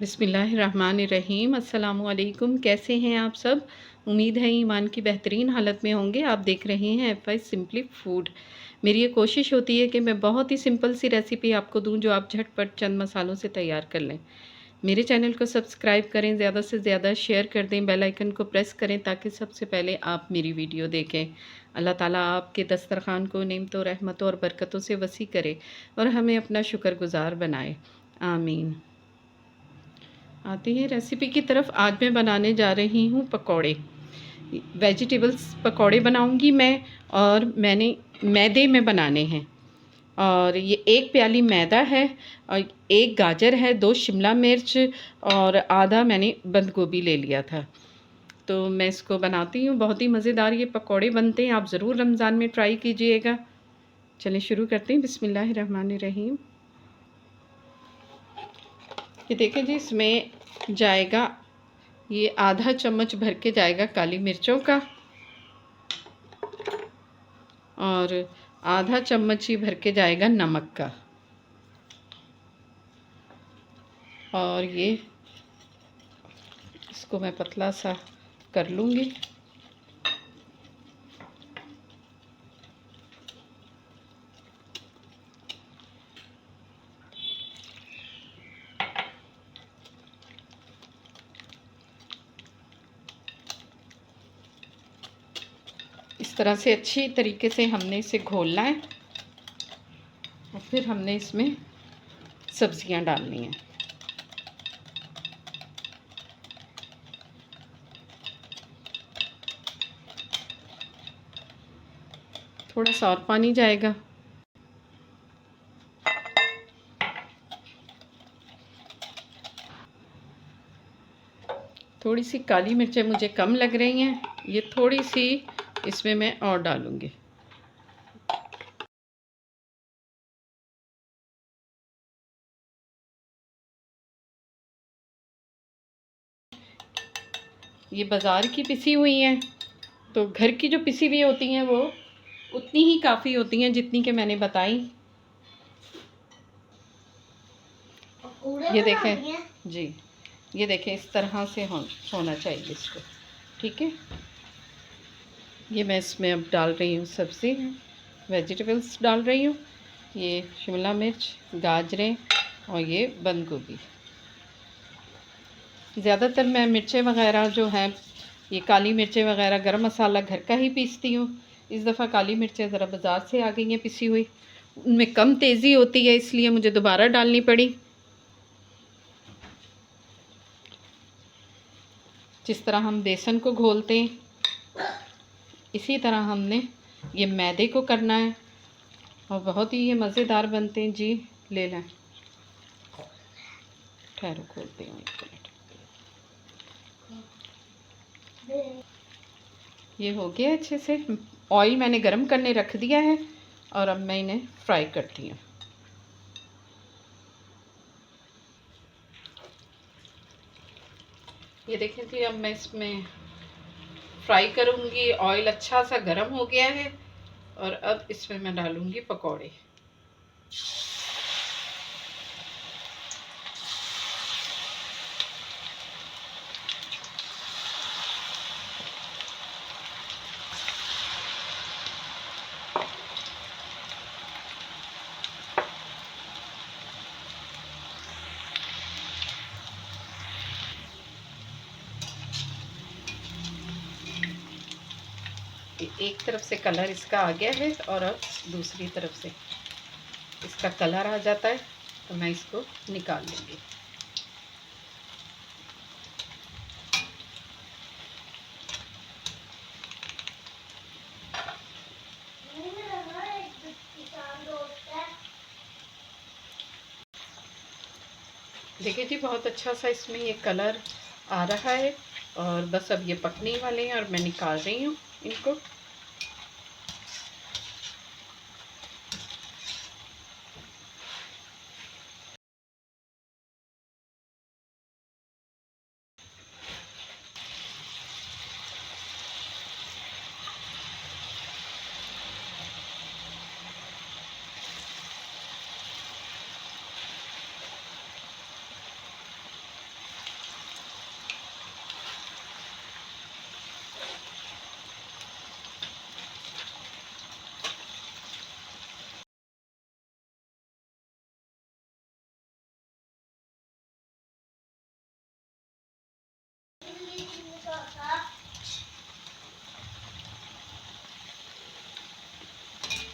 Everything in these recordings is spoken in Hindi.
बिस्मिल्लाहिर्रहमानिर्रहीम। अस्सलामुअलैकुम। कैसे हैं आप सब? उम्मीद है ईमान की बेहतरीन हालत में होंगे। आप देख रहे हैं एफ आई सिंपली फूड। मेरी ये कोशिश होती है कि मैं बहुत ही सिंपल सी रेसिपी आपको दूं जो आप झटपट चंद मसालों से तैयार कर लें। मेरे चैनल को सब्सक्राइब करें, ज़्यादा से ज़्यादा शेयर कर दें, बेल आइकन को प्रेस करें ताकि सबसे पहले आप मेरी वीडियो देखें। अल्लाह ताला आपके दस्तरखान को नेमतों, रहमतों और बरकतों से वसी करे और हमें अपना शुक्रगुजार बनाए। आमीन। आते हैं रेसिपी की तरफ। आज मैं बनाने जा रही हूँ पकौड़े। वेजिटेबल्स पकौड़े बनाऊँगी मैं, और मैंने मैदे में बनाने हैं। और ये 1 प्याली मैदा है, और 1 गाजर है, 2 शिमला मिर्च और आधा मैंने बंद गोभी ले लिया था। तो मैं इसको बनाती हूँ। बहुत ही मज़ेदार ये पकौड़े बनते हैं। आप ज़रूर रमज़ान में ट्राई कीजिएगा। चलिए शुरू करते हैं। बिस्मिल्लाहिर्रहमानिर्रहीम। ये देखें जी, इसमें जाएगा ये आधा चम्मच भर के जाएगा काली मिर्चों का, और आधा चम्मच ही भर के जाएगा नमक का। और ये इसको मैं पतला सा कर लूँगी। इस तरह से अच्छी तरीके से हमने इसे घोलना है, और फिर हमने इसमें सब्जियां डालनी हैं। थोड़ा सा और पानी जाएगा। थोड़ी सी काली मिर्चें मुझे कम लग रही हैं, ये थोड़ी सी इसमें मैं और डालूँगी। ये बाज़ार की पिसी हुई हैं, तो घर की जो पिसी हुई होती हैं वो उतनी ही काफ़ी होती हैं जितनी कि मैंने बताई। ये देखें जी, ये देखें इस तरह से होना चाहिए इसको। ठीक है, ये मैं इसमें अब डाल रही हूँ सब्ज़ी, वेजिटेबल्स डाल रही हूँ। ये शिमला मिर्च, गाजरें और ये बंद गोभी। ज़्यादातर मैं मिर्चें वग़ैरह जो हैं, ये काली मिर्चें वग़ैरह गरम मसाला घर का ही पीसती हूँ। इस दफ़ा काली मिर्चें ज़रा बाज़ार से आ गई हैं पिसी हुई, उनमें कम तेज़ी होती है, इसलिए मुझे दोबारा डालनी पड़ी। जिस तरह हम बेसन को घोलते हैं, इसी तरह हमने ये मैदे को करना है, और बहुत ही ये मज़ेदार बनते हैं जी। ले लें, ठहरो खोलते हैं 1 मिनट। ये हो गया अच्छे से। ऑयल मैंने गरम करने रख दिया है, और अब मैं इन्हें फ्राई करती हूँ। ये देखें जी, अब मैं इसमें फ्राई करूँगी। ऑयल अच्छा सा गरम हो गया है, और अब इसमें मैं डालूँगी पकौड़े। एक तरफ से कलर इसका आ गया है, और अब दूसरी तरफ से इसका कलर आ जाता है, तो मैं इसको निकाल लूँगी। देखिए जी, बहुत अच्छा सा इसमें ये कलर आ रहा है, और बस अब ये पकने वाले हैं, और मैं निकाल रही हूँ इनको।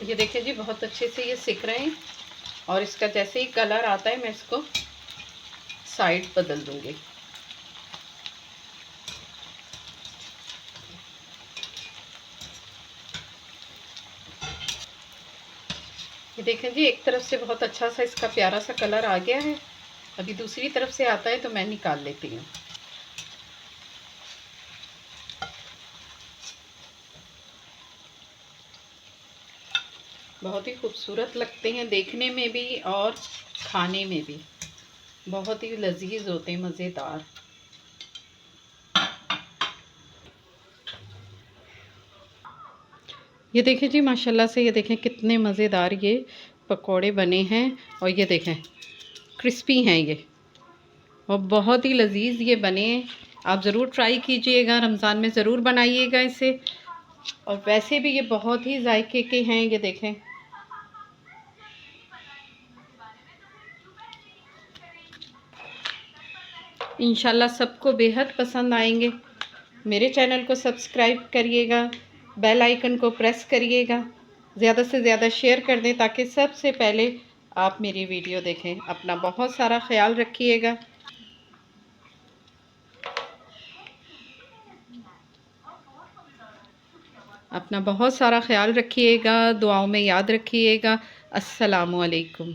ये देखिए जी, बहुत अच्छे से ये सिक रहे हैं और इसका जैसे ही कलर आता है मैं इसको साइड बदल दूंगी। ये देखें जी, एक तरफ से बहुत अच्छा सा इसका प्यारा सा कलर आ गया है। अभी दूसरी तरफ से आता है तो मैं निकाल लेती हूँ। बहुत ही खूबसूरत लगते हैं देखने में भी और खाने में भी, बहुत ही लजीज होते हैं, मज़ेदार। ये देखें जी, माशाल्लाह से ये देखें कितने मज़ेदार ये पकोड़े बने हैं और ये देखें क्रिस्पी हैं ये और बहुत ही लजीज ये बने हैं। आप ज़रूर ट्राई कीजिएगा, रमज़ान में ज़रूर बनाइएगा इसे। और वैसे भी ये बहुत ही जायके के हैं। ये देखें, इंशाल्लाह सबको बेहद पसंद आएंगे। मेरे चैनल को सब्सक्राइब करिएगा, बेल आइकन को प्रेस करिएगा, ज़्यादा से ज़्यादा शेयर कर दें ताकि सबसे पहले आप मेरी वीडियो देखें। अपना बहुत सारा ख्याल रखिएगा। अपना बहुत सारा ख्याल रखिएगा, दुआओं में याद रखिएगा। अस्सलामु अलैकुम।